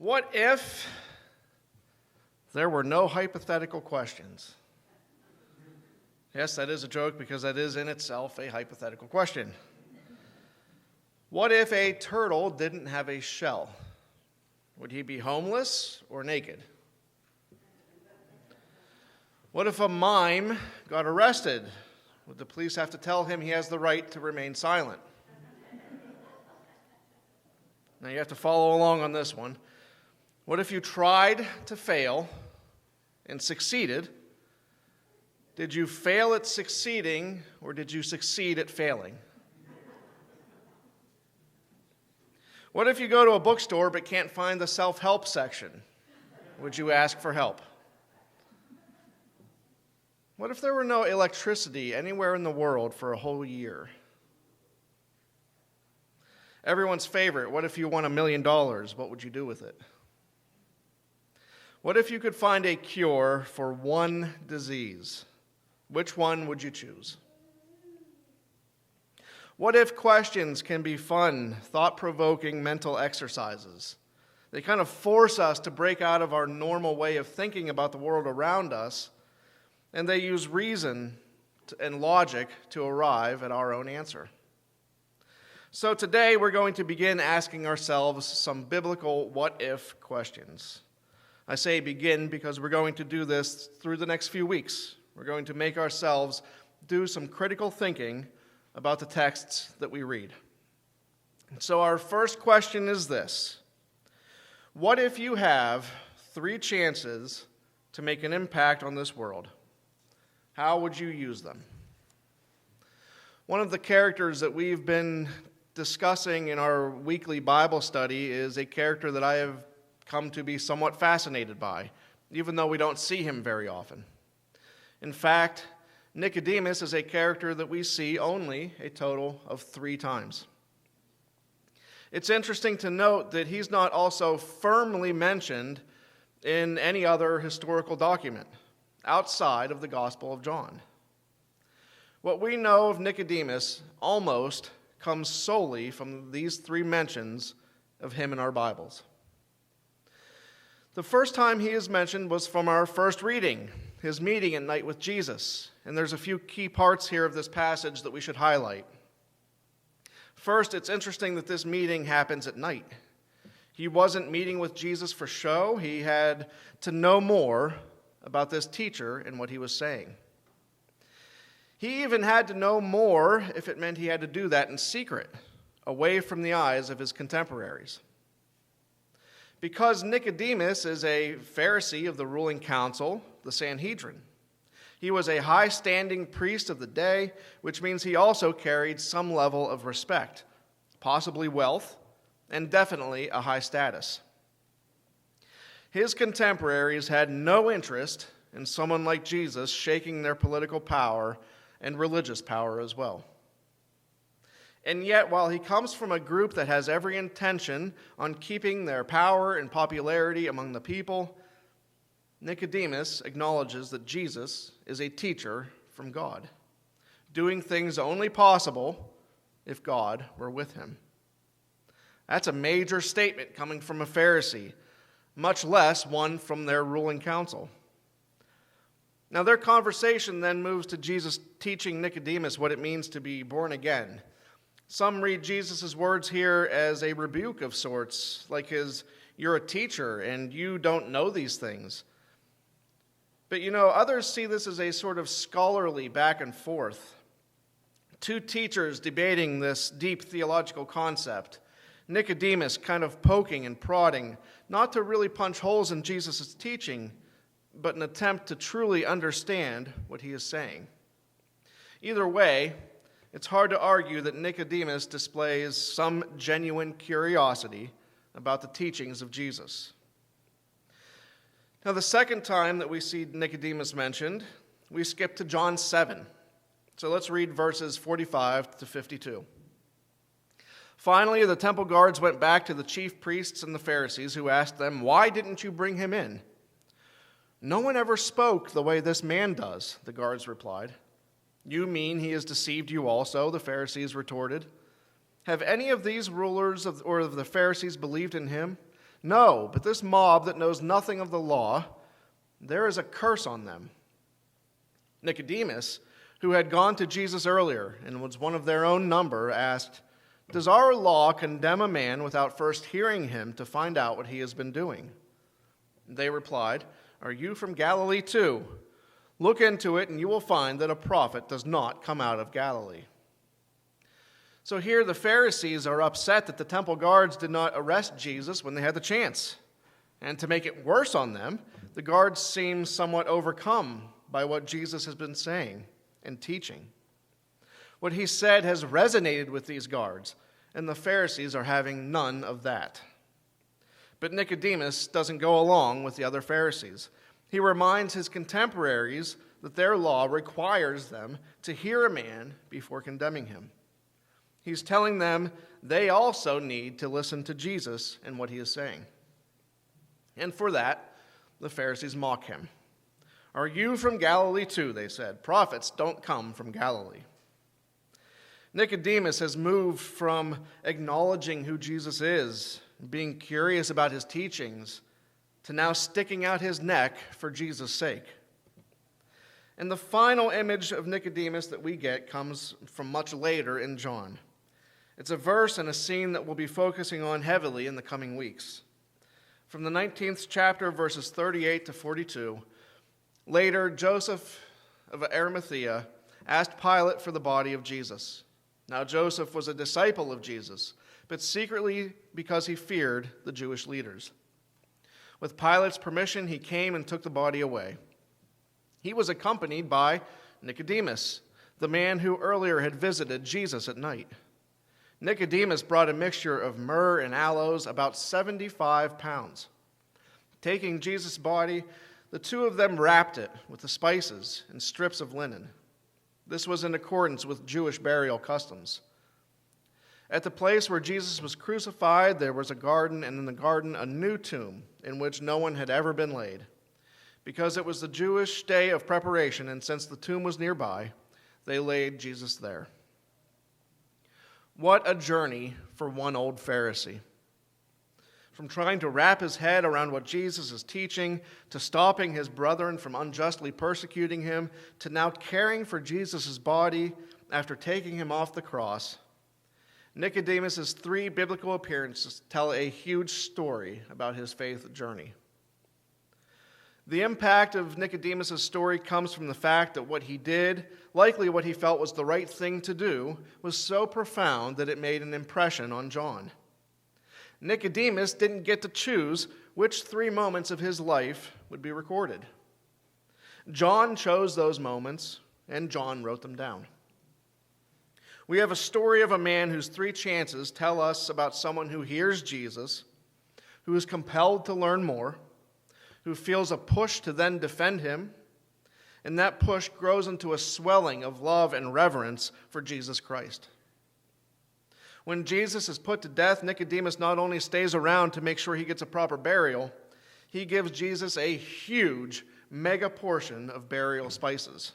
What if there were no hypothetical questions? Yes, that is a joke because that is in itself a hypothetical question. What if a turtle didn't have a shell? Would he be homeless or naked? What if a mime got arrested? Would the police have to tell him he has the right to remain silent? Now you have to follow along on this one. What if you tried to fail and succeeded? Did you fail at succeeding or did you succeed at failing? What if you go to a bookstore but can't find the self-help section? Would you ask for help? What if there were no electricity anywhere in the world for a whole year? Everyone's favorite, what if you won $1 million? What would you do with it? What if you could find a cure for one disease? Which one would you choose? What if questions can be fun, thought-provoking mental exercises? They kind of force us to break out of our normal way of thinking about the world around us, and they use reason and logic to arrive at our own answer. So today we're going to begin asking ourselves some biblical what-if questions. I say begin because we're going to do this through the next few weeks. We're going to make ourselves do some critical thinking about the texts that we read. So our first question is this: what if you have 3 chances to make an impact on this world? How would you use them? One of the characters that we've been discussing in our weekly Bible study is a character that I have come to be somewhat fascinated by, even though we don't see him very often. In fact, Nicodemus is a character that we see only a total of 3 times. It's interesting to note that he's not also firmly mentioned in any other historical document outside of the Gospel of John. What we know of Nicodemus almost comes solely from these 3 mentions of him in our Bibles. The first time he is mentioned was from our first reading, his meeting at night with Jesus. And there's a few key parts here of this passage that we should highlight. First, it's interesting that this meeting happens at night. He wasn't meeting with Jesus for show. He had to know more about this teacher and what he was saying. He even had to know more if it meant he had to do that in secret, away from the eyes of his contemporaries. Because Nicodemus is a Pharisee of the ruling council, the Sanhedrin. He was a high-standing priest of the day, which means he also carried some level of respect, possibly wealth, and definitely a high status. His contemporaries had no interest in someone like Jesus shaking their political power and religious power as well. And yet, while he comes from a group that has every intention on keeping their power and popularity among the people, Nicodemus acknowledges that Jesus is a teacher from God, doing things only possible if God were with him. That's a major statement coming from a Pharisee, much less one from their ruling council. Now, their conversation then moves to Jesus teaching Nicodemus what it means to be born again. Some read Jesus' words here as a rebuke of sorts, like you're a teacher and you don't know these things. But others see this as a sort of scholarly back and forth. 2 teachers debating this deep theological concept. Nicodemus kind of poking and prodding, not to really punch holes in Jesus' teaching, but an attempt to truly understand what he is saying. Either way, it's hard to argue that Nicodemus displays some genuine curiosity about the teachings of Jesus. Now, the second time that we see Nicodemus mentioned, we skip to John 7. So let's read verses 45 to 52. Finally, the temple guards went back to the chief priests and the Pharisees, who asked them, "Why didn't you bring him in?" "No one ever spoke the way this man does," the guards replied. "You mean he has deceived you also?" the Pharisees retorted. "Have any of these rulers or of the Pharisees believed in him? No, but this mob that knows nothing of the law, there is a curse on them." Nicodemus, who had gone to Jesus earlier and was one of their own number, asked, "Does our law condemn a man without first hearing him to find out what he has been doing?" They replied, "Are you from Galilee too? Look into it, and you will find that a prophet does not come out of Galilee." So here the Pharisees are upset that the temple guards did not arrest Jesus when they had the chance. And to make it worse on them, the guards seem somewhat overcome by what Jesus has been saying and teaching. What he said has resonated with these guards, and the Pharisees are having none of that. But Nicodemus doesn't go along with the other Pharisees. He reminds his contemporaries that their law requires them to hear a man before condemning him. He's telling them they also need to listen to Jesus and what he is saying. And for that, the Pharisees mock him. "Are you from Galilee too?" they said. "Prophets don't come from Galilee." Nicodemus has moved from acknowledging who Jesus is, being curious about his teachings, to now sticking out his neck for Jesus' sake. And the final image of Nicodemus that we get comes from much later in John. It's a verse and a scene that we'll be focusing on heavily in the coming weeks. From the 19th chapter, verses 38 to 42, later Joseph of Arimathea asked Pilate for the body of Jesus. Now Joseph was a disciple of Jesus, but secretly because he feared the Jewish leaders. With Pilate's permission, he came and took the body away. He was accompanied by Nicodemus, the man who earlier had visited Jesus at night. Nicodemus brought a mixture of myrrh and aloes, about 75 pounds. Taking Jesus' body, the two of them wrapped it with the spices and strips of linen. This was in accordance with Jewish burial customs. At the place where Jesus was crucified, there was a garden, and in the garden a new tomb in which no one had ever been laid. Because it was the Jewish day of preparation, and since the tomb was nearby, they laid Jesus there. What a journey for one old Pharisee. From trying to wrap his head around what Jesus is teaching, to stopping his brethren from unjustly persecuting him, to now caring for Jesus' body after taking him off the cross, Nicodemus' 3 biblical appearances tell a huge story about his faith journey. The impact of Nicodemus' story comes from the fact that what he did, likely what he felt was the right thing to do, was so profound that it made an impression on John. Nicodemus didn't get to choose which 3 moments of his life would be recorded. John chose those moments, and John wrote them down. We have a story of a man whose 3 chances tell us about someone who hears Jesus, who is compelled to learn more, who feels a push to then defend him, and that push grows into a swelling of love and reverence for Jesus Christ. When Jesus is put to death, Nicodemus not only stays around to make sure he gets a proper burial, he gives Jesus a huge mega portion of burial spices.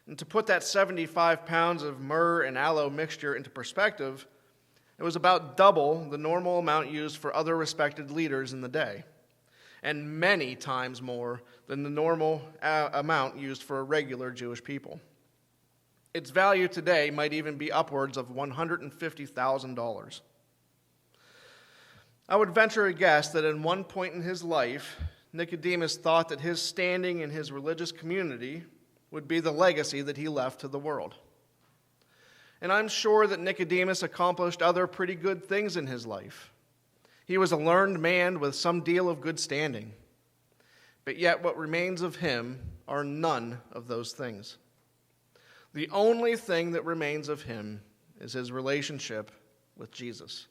And to put that 75 pounds of myrrh and aloe mixture into perspective, it was about double the normal amount used for other respected leaders in the day, and many times more than the normal amount used for regular Jewish people. Its value today might even be upwards of $150,000. I would venture a guess that at one point in his life, Nicodemus thought that his standing in his religious community would be the legacy that he left to the world. And I'm sure that Nicodemus accomplished other pretty good things in his life. He was a learned man with some deal of good standing. But yet what remains of him are none of those things. The only thing that remains of him is his relationship with Jesus.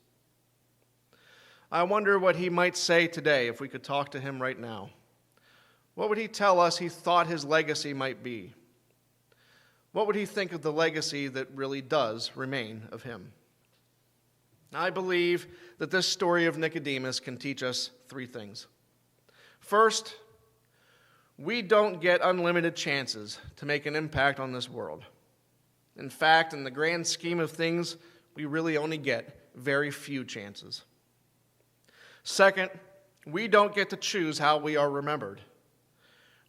I wonder what he might say today if we could talk to him right now. What would he tell us he thought his legacy might be? What would he think of the legacy that really does remain of him? I believe that this story of Nicodemus can teach us 3 things. First, we don't get unlimited chances to make an impact on this world. In fact, in the grand scheme of things, we really only get very few chances. Second, we don't get to choose how we are remembered.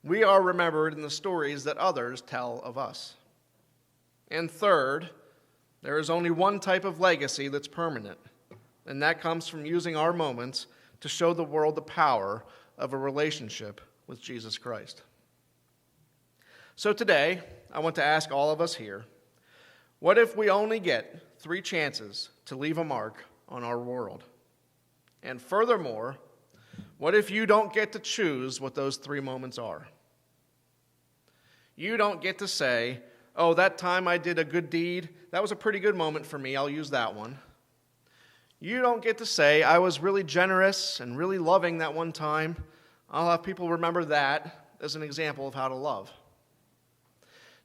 We are remembered in the stories that others tell of us. And third, there is only one type of legacy that's permanent, and that comes from using our moments to show the world the power of a relationship with Jesus Christ. So today, I want to ask all of us here, what if we only get 3 chances to leave a mark on our world? And furthermore, what if you don't get to choose what those 3 moments are? You don't get to say, oh, that time I did a good deed, that was a pretty good moment for me, I'll use that one. You don't get to say, I was really generous and really loving that one time, I'll have people remember that as an example of how to love.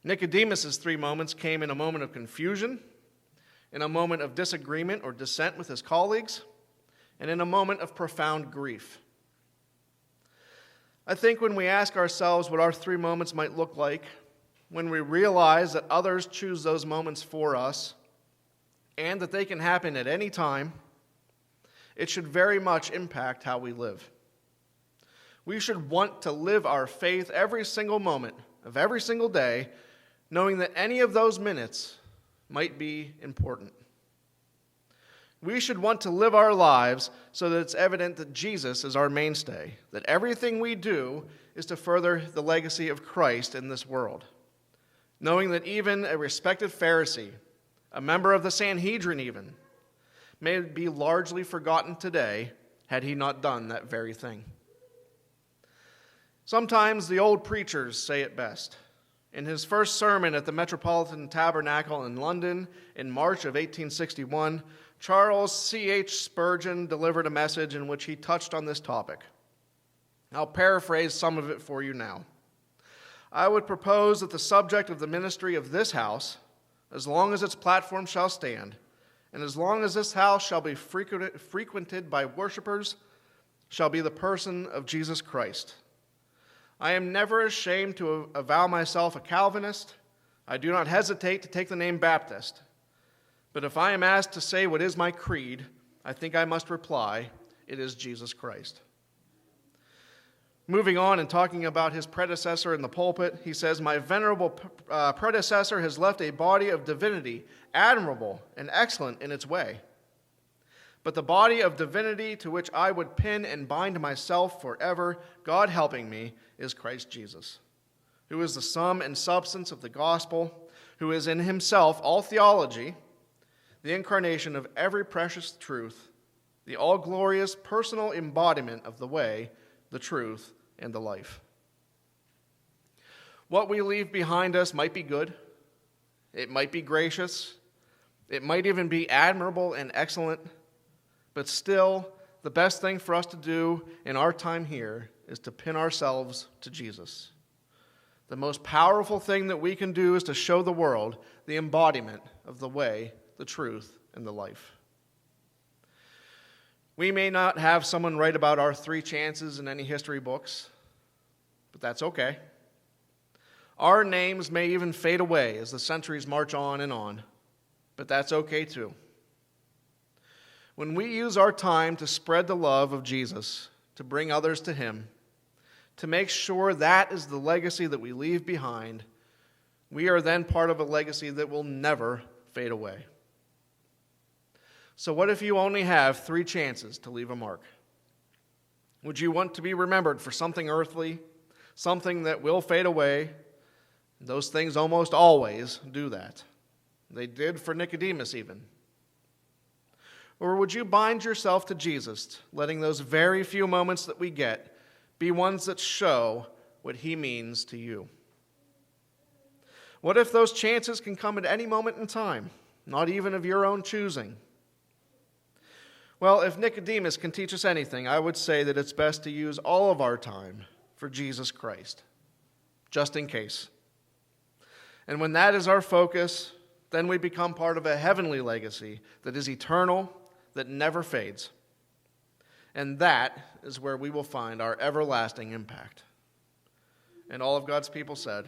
Nicodemus' 3 moments came in a moment of confusion, in a moment of disagreement or dissent with his colleagues, and in a moment of profound grief. I think when we ask ourselves what our 3 moments might look like, when we realize that others choose those moments for us, and that they can happen at any time, it should very much impact how we live. We should want to live our faith every single moment of every single day, knowing that any of those minutes might be important. We should want to live our lives so that it's evident that Jesus is our mainstay, that everything we do is to further the legacy of Christ in this world. Knowing that even a respected Pharisee, a member of the Sanhedrin even, may be largely forgotten today had he not done that very thing. Sometimes the old preachers say it best. In his first sermon at the Metropolitan Tabernacle in London in March of 1861, Charles C.H. Spurgeon delivered a message in which he touched on this topic. I'll paraphrase some of it for you now. I would propose that the subject of the ministry of this house, as long as its platform shall stand, and as long as this house shall be frequented by worshipers, shall be the person of Jesus Christ. I am never ashamed to avow myself a Calvinist. I do not hesitate to take the name Baptist. But if I am asked to say what is my creed, I think I must reply, it is Jesus Christ. Moving on and talking about his predecessor in the pulpit, he says, my venerable predecessor has left a body of divinity, admirable and excellent in its way. But the body of divinity to which I would pin and bind myself forever, God helping me, is Christ Jesus, who is the sum and substance of the gospel, who is in himself all theology, the incarnation of every precious truth, the all-glorious personal embodiment of the way, the truth, and the life. What we leave behind us might be good, it might be gracious, it might even be admirable and excellent, but still, the best thing for us to do in our time here is to pin ourselves to Jesus. The most powerful thing that we can do is to show the world the embodiment of the way, the truth, and the life. We may not have someone write about our 3 chances in any history books, but that's okay. Our names may even fade away as the centuries march on, but that's okay too. When we use our time to spread the love of Jesus, to bring others to him, to make sure that is the legacy that we leave behind, we are then part of a legacy that will never fade away. So what if you only have 3 chances to leave a mark? Would you want to be remembered for something earthly, something that will fade away? Those things almost always do that. They did for Nicodemus even. Or would you bind yourself to Jesus, letting those very few moments that we get be ones that show what he means to you? What if those chances can come at any moment in time, not even of your own choosing? Well, if Nicodemus can teach us anything, I would say that it's best to use all of our time for Jesus Christ, just in case. And when that is our focus, then we become part of a heavenly legacy that is eternal, that never fades. And that is where we will find our everlasting impact. And all of God's people said,